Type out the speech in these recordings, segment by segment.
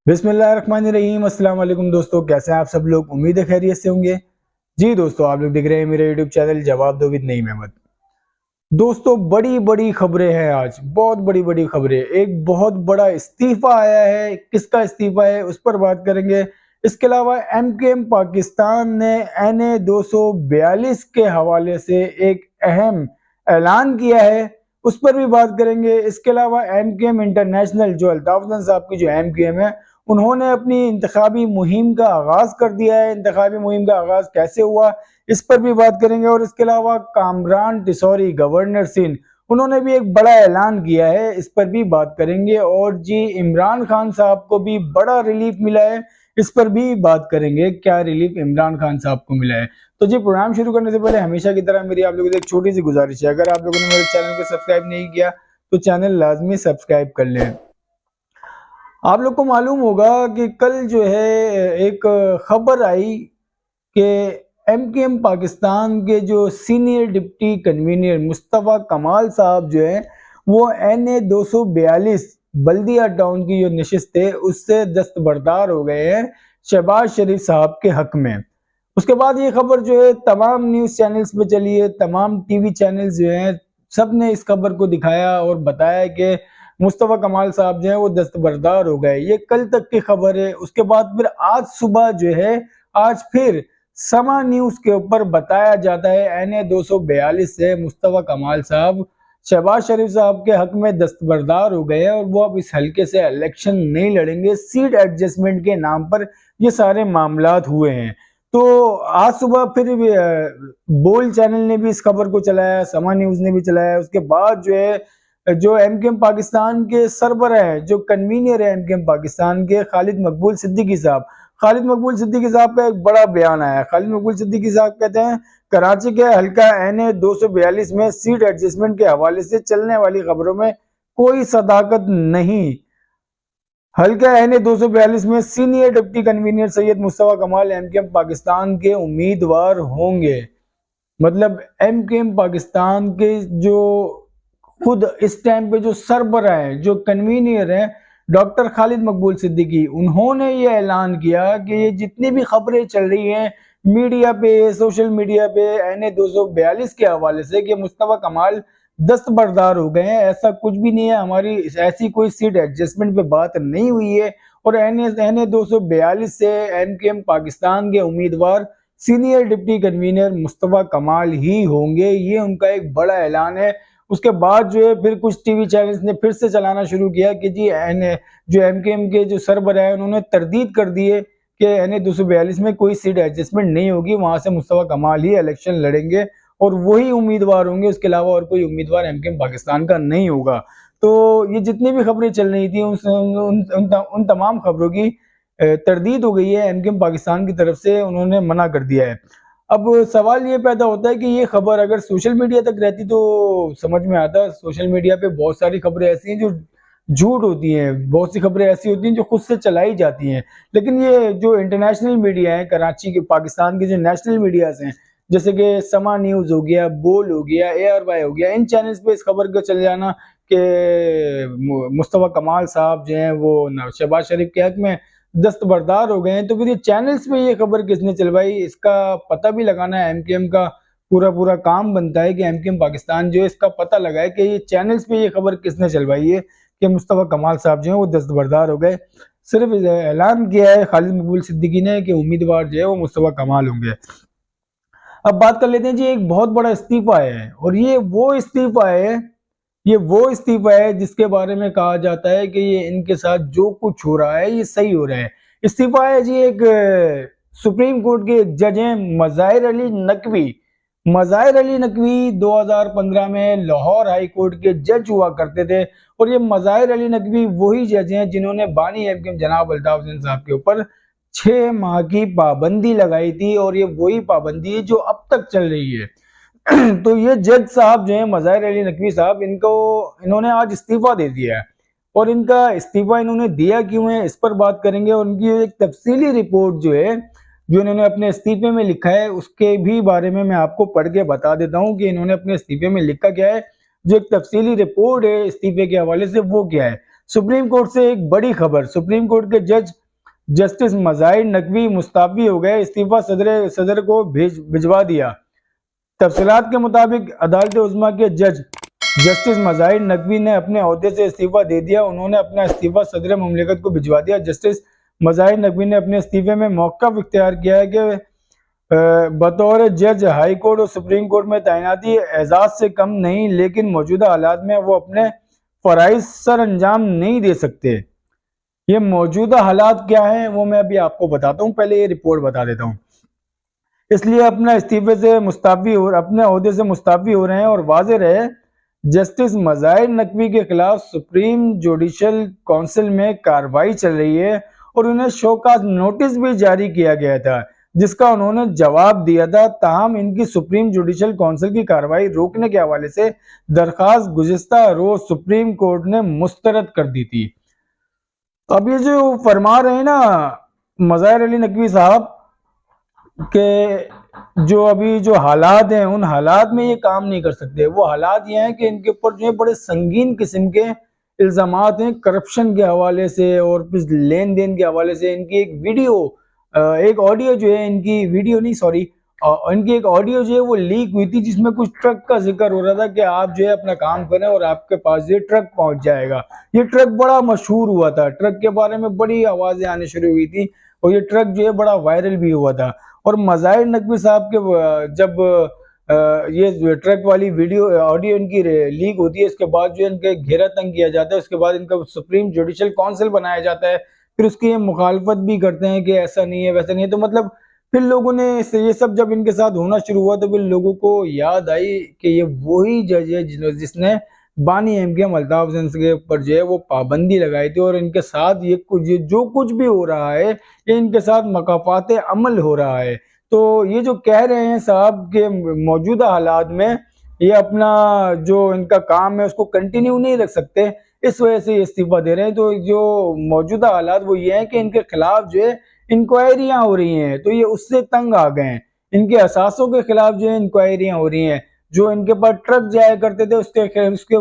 बिस्मिल्लाहिर्रहमानिर्रहीम। अस्सलाम वालेकुम दोस्तों, कैसे हैं आप सब लोग। उम्मीद है खैरियत से होंगे। जी दोस्तों, आप लोग देख रहे हैं मेरे यूट्यूब चैनल जवाब दो विद नईम अहमद। दोस्तों, बड़ी बड़ी खबरें हैं आज, बहुत बड़ी बड़ी खबरें। एक बहुत बड़ा इस्तीफा आया है, किसका इस्तीफा है उस पर बात करेंगे। इसके अलावा एमकेएम पाकिस्तान ने एनए 242 के हवाले से एक अहम ऐलान किया है, उस पर भी बात करेंगे। इसके अलावा एमकेएम इंटरनेशनल जो अल्ताफ हसन साहब की जो एमकेएम है, उन्होंने अपनी इंतखाबी मुहिम का आगाज कर दिया है। इंतखाबी मुहिम का आगाज कैसे हुआ, इस पर भी बात करेंगे। और इसके अलावा कामरान टिसौरी, गवर्नर सिंध, उन्होंने भी एक बड़ा ऐलान किया है, इस पर भी बात करेंगे। और जी इमरान खान साहब को भी बड़ा रिलीफ मिला है, इस पर भी बात करेंगे, क्या रिलीफ इमरान खान साहब को मिला है। तो जी प्रोग्राम शुरू करने से पहले हमेशा की तरह मेरी आप लोगों से एक छोटी सी गुजारिश है, अगर आप लोगों ने मेरे चैनल को सब्सक्राइब नहीं किया तो चैनल लाजमी सब्सक्राइब कर लें। आप लोग को मालूम होगा कि कल जो है एक खबर आई कि एमकेएम पाकिस्तान के जो सीनियर डिप्टी कन्वीनर मुस्तफ़ा कमाल साहब जो है, वो एनए 242 बल्दिया टाउन की जो नशिस्त है उससे दस्तबरदार हो गए हैं शहबाज शरीफ साहब के हक में। उसके बाद ये खबर जो है तमाम न्यूज़ चैनल्स पे चली है, तमाम टीवी चैनल्स जो हैं सब ने इस खबर को दिखाया और बताया कि मुस्तफ़ा कमाल साहब जो है वो दस्तबरदार हो गए। ये कल तक की खबर है। उसके बाद फिर आज सुबह जो है, आज फिर समा न्यूज के ऊपर बताया जाता है एनए 242 से मुस्तफ़ा कमाल साहब शहबाज शरीफ साहब के हक में दस्तबरदार हो गए और वो अब इस हल्के से इलेक्शन नहीं लड़ेंगे। सीट एडजस्टमेंट के नाम पर ये सारे मामलात हुए हैं। तो आज सुबह फिर बोल चैनल ने भी इस खबर को चलाया, समा न्यूज ने भी चलाया। उसके बाद जो है, जो एमकेएम पाकिस्तान के सरबराह है, जो कन्वीनर है एमकेएम पाकिस्तान के, खालिद मकबूल सिद्दीकी साहब, खालिद मकबूल सिद्दीकी साहब का एक बड़ा बयान आया। खालिद मकबूल सिद्दीकी साहब कहते हैं कराची के हल्का एनए 242 में सीट एडजस्टमेंट के हवाले से चलने वाली खबरों में कोई सदाकत नहीं। हल्का एनए 242 में senior deputy convener Syed Mustafa कमाल एमकेएम पाकिस्तान के उम्मीदवार होंगे। मतलब एमकेएम पाकिस्तान के जो खुद इस टाइम पे जो सरबराह है, जो कन्वीनर है डॉक्टर खालिद मकबूल सिद्दीकी, उन्होंने ये ऐलान किया कि ये जितनी भी खबरें चल रही हैं मीडिया पे, सोशल मीडिया पे एनए 242 के हवाले से कि मुस्तफ़ा कमाल दस्तबरदार हो गए हैं, ऐसा कुछ भी नहीं है। हमारी ऐसी कोई सीट एडजस्टमेंट पे बात नहीं हुई है। और एनए 242 से एमकेएम पाकिस्तान के उम्मीदवार सीनियर डिप्टी कन्वीनर मुस्तफ़ा कमाल ही होंगे, ये उनका एक बड़ा ऐलान है। उसके बाद जो है फिर कुछ टीवी चैनल्स ने फिर से चलाना शुरू किया कि जी जो एमकेएम के जो सरबराह है उन्होंने तरदीद कर दी है कि एनए 242 में कोई सीट एडजस्टमेंट नहीं होगी, वहां से मुस्तफ़ा कमाल ही इलेक्शन लड़ेंगे और वही उम्मीदवार होंगे, उसके अलावा और कोई उम्मीदवार एमकेएम पाकिस्तान का नहीं होगा। तो ये जितनी भी खबरें चल रही थी उन तमाम खबरों की तरदीद हो गई है एमकेएम पाकिस्तान की तरफ से, उन्होंने मना कर दिया है। अब सवाल ये पैदा होता है कि ये खबर अगर सोशल मीडिया तक रहती तो समझ में आता। सोशल मीडिया पे बहुत सारी खबरें ऐसी हैं जो झूठ होती हैं, बहुत सी खबरें ऐसी होती हैं जो खुद से चलाई जाती हैं। लेकिन ये जो इंटरनेशनल मीडिया है, कराची के, पाकिस्तान के जो नेशनल मीडियाज हैं, जैसे कि समा न्यूज़ हो गया, बोल हो गया, ARY हो गया, इन चैनल्स पे इस खबर का चल जाना कि मुस्तफ़ा कमाल साहब जो हैं वो शहबाज शरीफ के हक में दस्तबरदार हो गए हैं, तो फिर ये चैनल्स में ये खबर किसने चलवाई, इसका पता भी लगाना एमकेएम का पूरा पूरा काम बनता है कि एमकेएम पाकिस्तान जो है इसका पता लगाए कि ये चैनल्स पे ये खबर किसने चलवाई है कि मुस्तफ़ा कमाल साहब जो है वो दस्तबरदार हो गए। सिर्फ ऐलान किया है खालिद मकबूल सिद्दीकी ने कि उम्मीदवार जो है वो मुस्तफ़ा कमाल होंगे। अब बात कर लेते हैं जी, एक बहुत बड़ा इस्तीफा है और ये वो इस्तीफा है जिसके बारे में कहा जाता है कि ये इनके साथ जो कुछ हो रहा है ये सही हो रहा है। इस्तीफा है जी एक सुप्रीम कोर्ट के एक जज हैं मज़ाहिर अली नकवी। मज़ाहिर अली नकवी 2015 में लाहौर हाई कोर्ट के जज हुआ करते थे और ये मज़ाहिर अली नकवी वही जज हैं जिन्होंने बानी एमकेएम जनाब अल्ताफ हुसैन साहब के ऊपर 6 माह की पाबंदी लगाई थी और ये वही पाबंदी है जो अब तक चल रही है। तो ये जज साहब जो है मज़ाहिर अली नकवी साहब, इन्होंने आज इस्तीफा दे दिया है। और इनका इस्तीफा इन्होंने दिया क्यों है इस पर बात करेंगे। और उनकी एक तफसीली रिपोर्ट जो है, जो इन्होंने अपने इस्तीफे में लिखा है, उसके भी बारे में मैं आपको पढ़ के बता देता हूँ कि इन्होंने अपने इस्तीफे में लिखा क्या है। जो एक तफसीली रिपोर्ट है इस्तीफे के हवाले से वो क्या है, सुप्रीम कोर्ट से एक बड़ी खबर, सुप्रीम कोर्ट के जज जस्टिस मज़ाहिर नकवी मुस्तफी हो गए, इस्तीफा सदर को भिजवा दिया। तफसीलात के मुताबिक अदालत उज़्मा के जज जस्टिस मज़ाहिर नकवी ने अपने ओहदे से इस्तीफा दे दिया। उन्होंने अपना इस्तीफा सदर मुमलिकत को भिजवा दिया। जस्टिस मज़ाहिर नकवी ने अपने इस्तीफे में मौक़िफ़ इख्तियार किया है कि बतौर जज हाई कोर्ट और सुप्रीम कोर्ट में तैनाती एजाज से कम नहीं, लेकिन मौजूदा हालात में वो अपने फ़राइज़ सर अंजाम नहीं दे सकते। ये मौजूदा हालात क्या हैं वो मैं अभी आपको बताता हूँ, पहले ये रिपोर्ट बता देता हूँ। इसलिए अपने इस्तीफे से मुस्ताफ़ी और अपने ओहदे से मुस्ताफ़ी हो रहे हैं। और वाज़ेह रहे, जस्टिस मज़ाहिर नकवी के खिलाफ सुप्रीम जुडिशल काउंसिल में कार्रवाई चल रही है और उन्हें शोकाज नोटिस भी जारी किया गया था, जिसका उन्होंने जवाब दिया था। ताहम इनकी सुप्रीम जुडिशल काउंसिल की कार्रवाई रोकने के हवाले से दरखास्त गुज़िश्ता रोज सुप्रीम कोर्ट ने मुस्तरद कर दी थी। अब ये जो फरमा रहे हैं ना मज़ाहिर अली नकवी साहब के जो अभी जो हालात हैं, उन हालात में ये काम नहीं कर सकते। वो हालात ये हैं कि इनके ऊपर जो है बड़े संगीन किस्म के इल्ज़ामात हैं करप्शन के हवाले से और लेन देन के हवाले से। इनकी एक वीडियो एक ऑडियो जो है, इनकी वीडियो नहीं सॉरी इनकी एक ऑडियो जो है वो लीक हुई थी, जिसमें कुछ ट्रक का जिक्र हो रहा था कि आप जो है अपना काम करें और आपके पास ये ट्रक पहुंच जाएगा। ये ट्रक बड़ा मशहूर हुआ था, ट्रक के बारे में बड़ी आवाजें आने शुरू हुई थी और ये ट्रक जो है बड़ा वायरल भी हुआ था। और मज़ाहिर नकवी साहब के जब ये ट्रक वाली वीडियो ऑडियो इनकी लीक होती है, इसके बाद जो इनके घेरा तंग किया जाता है, उसके बाद इनका सुप्रीम जुडिशल काउंसिल बनाया जाता है, फिर उसकी मुखालफत भी करते हैं कि ऐसा नहीं है वैसा नहीं है। तो मतलब फिर लोगों ने ये सब जब इनके साथ होना शुरू हुआ तो फिर लोगों को याद आई कि ये वही जज है जिसने बानी एमकेएम अल्ताफ हुसैन के ऊपर जो है वो पाबंदी लगाई थी। और इनके साथ ये जो कुछ भी हो रहा है ये इनके साथ मकाफात अमल हो रहा है। तो ये जो कह रहे हैं साहब के मौजूदा हालात में ये अपना जो इनका काम है उसको कंटिन्यू नहीं रख सकते, इस वजह से इस्तीफा दे रहे हैं। तो जो मौजूदा हालात वो ये हैं कि इनके खिलाफ जो है इंक्वायरियां हो रही हैं, तो ये उससे तंग आ गए हैं। इनके असासों के खिलाफ जो है इंक्वायरियां हो रही हैं, जो इनके पास ट्रक जाया करते थे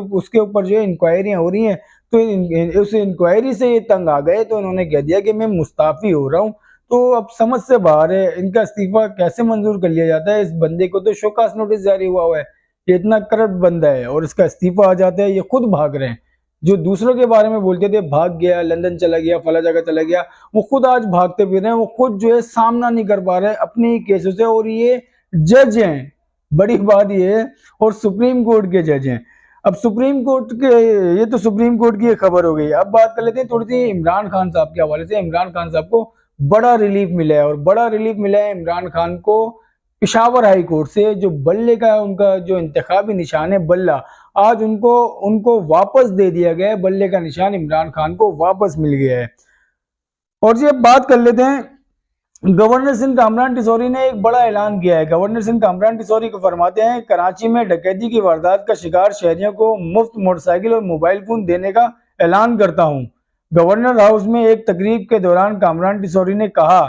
उसके ऊपर जो है इंक्वायरियां हो रही हैं। तो उस इंक्वायरी से ये तंग आ गए, तो इन्होंने कह दिया कि मैं मुस्ताफी हो रहा हूँ। तो अब समझ से बाहर है इनका इस्तीफा कैसे मंजूर कर लिया जाता है। इस बंदे को तो शोकास नोटिस जारी हुआ है, ये इतना करप्ट बंदा है और इसका इस्तीफा आ जाता है। ये खुद भाग रहे हैं, जो दूसरों के बारे में बोलते थे भाग गया, लंदन चला गया, फला जगह चला गया, वो खुद आज भागते फिर रहे हैं। वो खुद जो है सामना नहीं कर पा रहे अपने ही केसों से। और ये जज हैं, बड़ी बात ये है, और सुप्रीम कोर्ट के जज हैं। अब सुप्रीम कोर्ट के ये तो सुप्रीम कोर्ट की खबर हो गई। अब बात कर लेते हैं थोड़ी सी इमरान खान साहब के हवाले से। इमरान खान साहब को बड़ा रिलीफ मिला है और बड़ा रिलीफ मिला है इमरान खान को पेशावर हाई कोर्ट से। जो बल्ले का उनका जो इंतखाबी निशान है बल्ला, आज उनको वापस दे दिया गया है। बल्ले का निशान इमरान खान को वापस मिल गया है। और जी अब बात कर लेते हैं, गवर्नर सिंह कामरान टिसौरी ने एक बड़ा ऐलान किया है। गवर्नर सिंह कामरान टिसौरी को फरमाते हैं, कराची में डकैती की वारदात का शिकार शहरियों को मुफ्त मोटरसाइकिल और मोबाइल फोन देने का ऐलान करता हूं। गवर्नर हाउस में एक तकरीब के दौरान कामरान टिसौरी ने कहा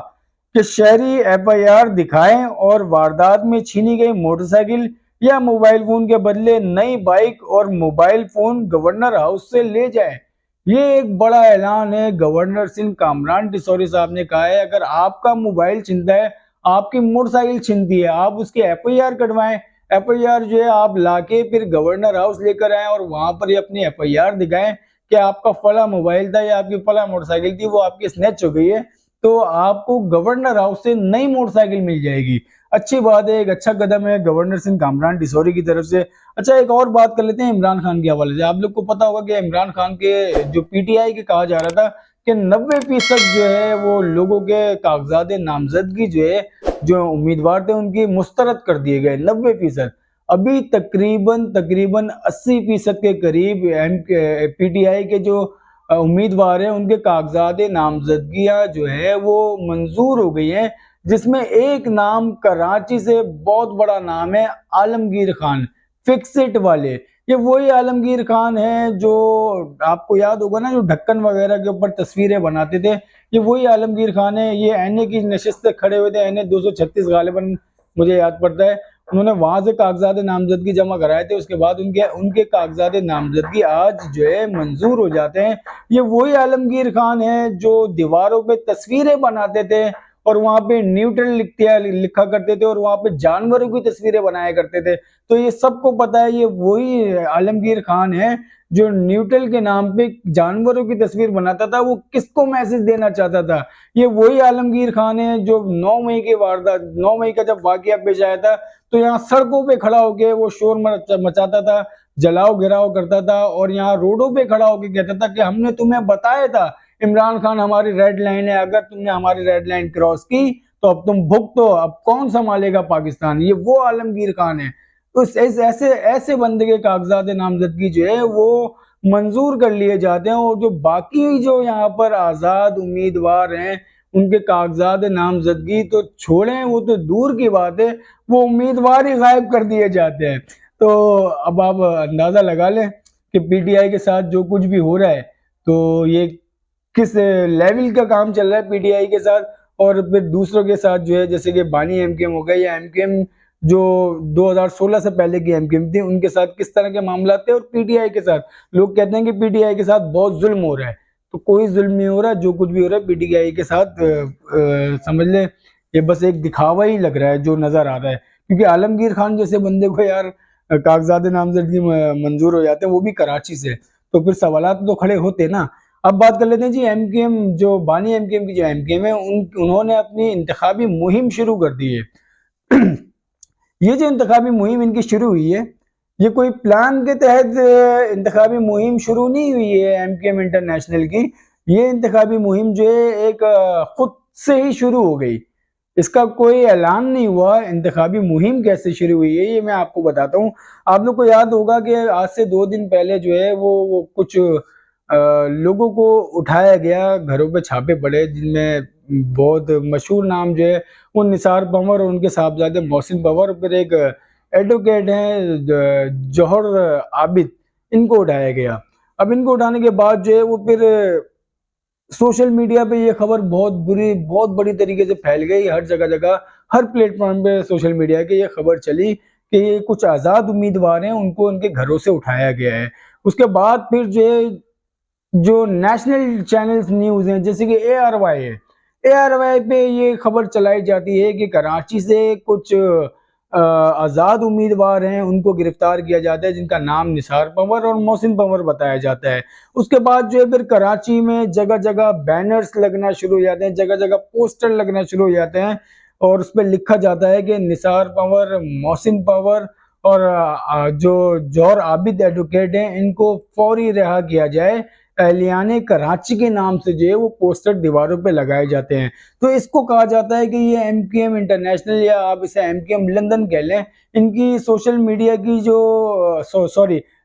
कि शहरी एफआईआर दिखाएं और वारदात में छीनी गई मोटरसाइकिल या मोबाइल फोन के बदले नई बाइक और मोबाइल फोन गवर्नर हाउस से ले जाएं। ये एक बड़ा ऐलान है। गवर्नर सिंह कामरान टिसौरी साहब ने कहा है, अगर आपका मोबाइल छिनता है, आपकी मोटरसाइकिल छिनती है, आप उसकी एफआईआर कटवाएं। एफआईआर जो है आप लाके फिर गवर्नर हाउस लेकर आए और वहां पर अपनी एफआईआर दिखाएं कि आपका फला मोबाइल था या आपकी फला मोटरसाइकिल थी, वो आपकी स्नैच हो गई है, तो आपको गवर्नर हाउस से नई मोटरसाइकिल मिल जाएगी। अच्छी बात है, एक अच्छा कदम है गवर्नर सिंह कामरान टिसौरी की तरफ से। अच्छा, एक और बात कर लेते हैं इमरान खान के हवाले से। आप लोग को पता होगा कि इमरान खान के जो पीटीआई के कहा जा रहा था कि 90% जो है वो लोगों के कागजात नामजदगी जो है जो उम्मीदवार थे उनकी मुस्तरद कर दिए गए 90%। अभी तकरीबन 80% के करीब पीटीआई के जो उम्मीदवार हैं उनके कागजात नामजदगियां जो है वो मंजूर हो गई हैं, जिसमें एक नाम कराची से बहुत बड़ा नाम है आलमगीर खान, फिक्सिट वाले। ये वही आलमगीर खान है जो आपको याद होगा ना, जो ढक्कन वगैरह के ऊपर तस्वीरें बनाते थे, ये वही आलमगीर खान है। ये एनए की नशिस्त से खड़े हुए थे, एनए 236 गालिबन मुझे याद पड़ता है। उन्होंने वहां से कागजात नामजदगी जमा कराए थे, उसके बाद उनके कागजात नामजदगी आज जो है मंजूर हो जाते हैं। ये वही आलमगीर खान है जो दीवारों पे तस्वीरें बनाते थे और वहां पे न्यूट्रल लिखा करते थे और वहां पे जानवरों की तस्वीरें बनाया करते थे। तो ये सबको पता है, ये वही आलमगीर खान है जो न्यूट्रल के नाम पे जानवरों की तस्वीर बनाता था। वो किसको मैसेज देना चाहता था? ये वही आलमगीर खान है जो 9 मई के वारदात 9 मई का जब वाकया पेश आया था तो यहाँ सड़कों पे खड़ा होके वो शोर मचाता था, जलाओ गिराओ करता था और यहाँ रोडों पे खड़ा होके कहता था कि हमने तुम्हें बताया था इमरान खान हमारी रेड लाइन है, अगर तुमने हमारी रेड लाइन क्रॉस की तो अब तुम भुगतो, अब कौन संभालेगा पाकिस्तान। ये वो आलमगीर खान है। तो ऐसे ऐसे बंदे के कागजात नामजदगी जो है वो मंजूर कर लिए जाते हैं और जो बाकी जो यहाँ पर आजाद उम्मीदवार हैं उनके कागजात नामजदगी तो छोड़ें, वो तो दूर की बात है, वो उम्मीदवार ही गायब कर दिए जाते हैं। तो अब आप अंदाजा लगा लें कि पीटीआई के साथ जो कुछ भी हो रहा है तो ये किस लेवल का काम चल रहा है पीटीआई के साथ। और फिर दूसरों के साथ जो है जैसे कि बानी एमकेएम हो गए या एमकेएम जो 2016 से पहले की एमकेएम थी उनके साथ किस तरह के मामला थे, और पीटीआई के साथ लोग कहते हैं कि पीटीआई के साथ बहुत जुल्म हो रहा है, तो कोई जुल्म नहीं हो रहा। जो कुछ भी हो रहा है पीटीआई के साथ समझ ले ये बस एक दिखावा ही लग रहा है जो नजर आ रहा है, क्योंकि आलमगीर खान जैसे बंदे को यार कागजात नामजदगी मंजूर हो जाते हैं, वो भी कराची से, तो फिर सवालात तो खड़े होते ना। अब बात कर लेते हैं जी एमकेएम, जो बानी एमकेएम की जो एमकेएम है उन्होंने अपनी इंतखाबी मुहिम शुरू कर दी है। ये जो इंतखाबी मुहिम इनकी शुरू हुई है, ये कोई प्लान के तहत इंतखाबी मुहिम शुरू नहीं हुई है एमकेएम इंटरनेशनल की। ये इंतखाबी मुहिम जो है एक खुद से ही शुरू हो गई, इसका कोई ऐलान नहीं हुआ। इंतखाबी मुहिम कैसे शुरू हुई है ये मैं आपको बताता हूँ। आप लोग को याद होगा कि आज से 2 दिन पहले जो है वो कुछ लोगों को उठाया गया, घरों पे छापे पड़े, जिनमें बहुत मशहूर नाम जो है वो निसार पंवर और उनके साहबजादे मोहसिन पंवर, फिर एक एडवोकेट हैं जौहर आबिद, इनको उठाया गया। अब इनको उठाने के बाद जो है वो फिर सोशल मीडिया पे ये खबर बहुत बड़ी तरीके से फैल गई, हर जगह हर प्लेटफॉर्म पे सोशल मीडिया की ये खबर चली कि ये कुछ आज़ाद उम्मीदवार हैं, उनको उनके घरों से उठाया गया है। उसके बाद फिर जो नेशनल चैनल्स न्यूज़ हैं जैसे कि ARY है, ARY पे ये खबर चलाई जाती है कि कराची से कुछ आज़ाद उम्मीदवार हैं, उनको गिरफ्तार किया जाता है, जिनका नाम निसार पंवर और मोहसिन पंवर बताया जाता है। उसके बाद जो है फिर कराची में जगह जगह बैनर्स लगना शुरू हो जाते हैं, जगह जगह पोस्टर लगना शुरू हो जाते हैं और उस पर लिखा जाता है कि निसार पंवर, मोहसिन पंवर और जो जौहर आबिद एडवोकेट हैं इनको फौरी रिहा किया जाए। एहलियाने कराची के नाम से जो है वो पोस्टर दीवारों पे लगाए जाते हैं। तो इसको कहा जाता है कि ये एमकेएम इंटरनेशनल या आप इसे एमकेएम लंदन कह लें, इनकी सोशल मीडिया की जो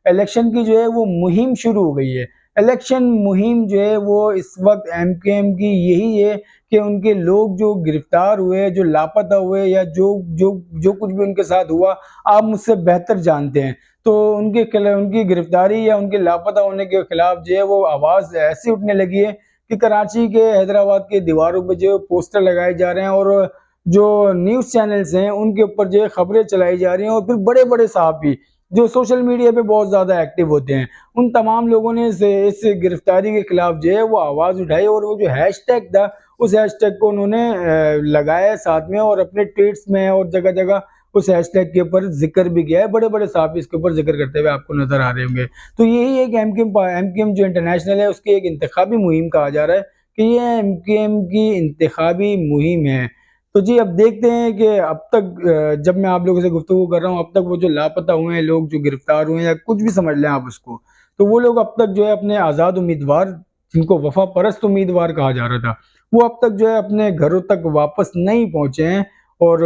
इलेक्शन की जो है वो मुहिम शुरू हो गई है। इलेक्शन मुहिम जो है वो इस वक्त एमकेएम की यही है कि उनके लोग जो गिरफ्तार हुए, जो लापता हुए या जो कुछ भी उनके साथ हुआ आप मुझसे बेहतर जानते हैं, तो उनकी गिरफ्तारी या उनके लापता होने के खिलाफ जो है वो आवाज़ ऐसी उठने लगी है कि कराची के, हैदराबाद के दीवारों पे जो पोस्टर लगाए जा रहे हैं और जो न्यूज़ चैनल्स हैं उनके ऊपर जो है खबरें चलाई जा रही हैं। और फिर बड़े बड़े सहाफ़ी जो सोशल मीडिया पे बहुत ज़्यादा एक्टिव होते हैं, उन तमाम लोगों ने इस गिरफ्तारी के खिलाफ जो है वो आवाज़ उठाई और वो जो हैशटैग था उस हैशटैग को उन्होंने लगाया साथ में और अपने ट्वीट्स में और जगह जगह उस हैशटैग के ऊपर जिक्र भी किया है। बड़े बड़े साहब इसके ऊपर जिक्र करते हुए आपको नजर आ रहे होंगे। तो यही एक एमकेएम जो इंटरनेशनल है उसकी एक इंतखाबी मुहिम कहा जा रहा है कि ये एमकेएम की इंतखाबी मुहिम है। तो जी अब देखते हैं कि अब तक जब मैं आप लोगों से गुफ्तगू कर रहा हूँ अब तक वो जो लापता हुए हैं लोग, जो गिरफ्तार हुए हैं या कुछ भी समझ लें आप उसको, तो वो लोग अब तक जो है अपने आज़ाद उम्मीदवार, जिनको वफा परस्त उम्मीदवार कहा जा रहा था, वो अब तक जो है अपने घरों तक वापस नहीं पहुंचे हैं। और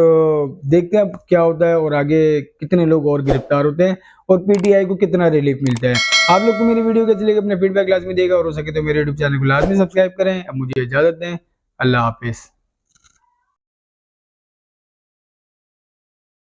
देखते हैं क्या होता है और आगे कितने लोग और गिरफ्तार होते हैं और पीटीआई को कितना रिलीफ मिलता है। आप लोग को मेरी वीडियो कैसी लगी अपने फीडबैक लाजमी देगा और हो सके तो मेरे यूट्यूब चैनल को लाजमी सब्सक्राइब करें। अब मुझे इजाजत दें, अल्लाह हाफिज़।